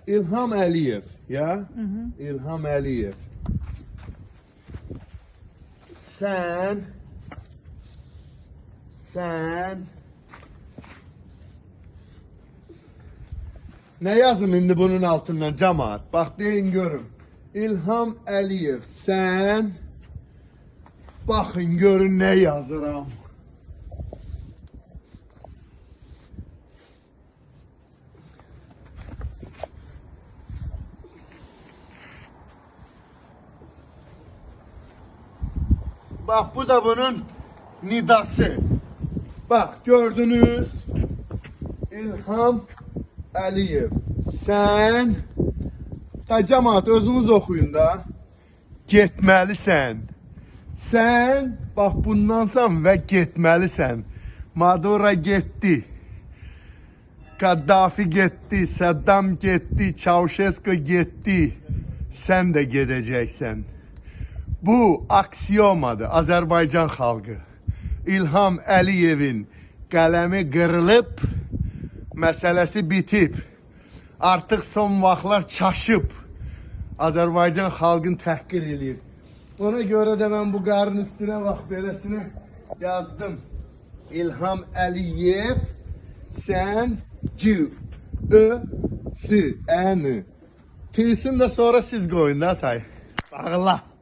İlham Əliyev, ya? İlham Əliyev. Sen ne yazım indi bunun altından cemaat? Bak deyin görün. İlham Əliyev, sen bakın görün ne yazıram. Bak bu da bunun nidası. Bak gördünüz. İlham Əliyev. Sen cemaat özünüz okuyun da. Getməlisən. Sen bak bundansan ve getməlisən. Maduro getdi. Kaddafi getdi. Saddam getdi. Çavuşesku getdi. Sen de gedeceksen. Bu aksiomadır Azərbaycan xalqı. İlham Əliyevin qələmi qırılıb, məsələsi bitib. Artıq son vaxtlar çaşıb. Azərbaycan xalqını təhqir eləyir. Ona görə də mən bu qarın üstünə bax beləsini yazdım. İlham Əliyev, sən C, Ö, S, N. T'sini də sonra siz qoyun da tay. Bağla.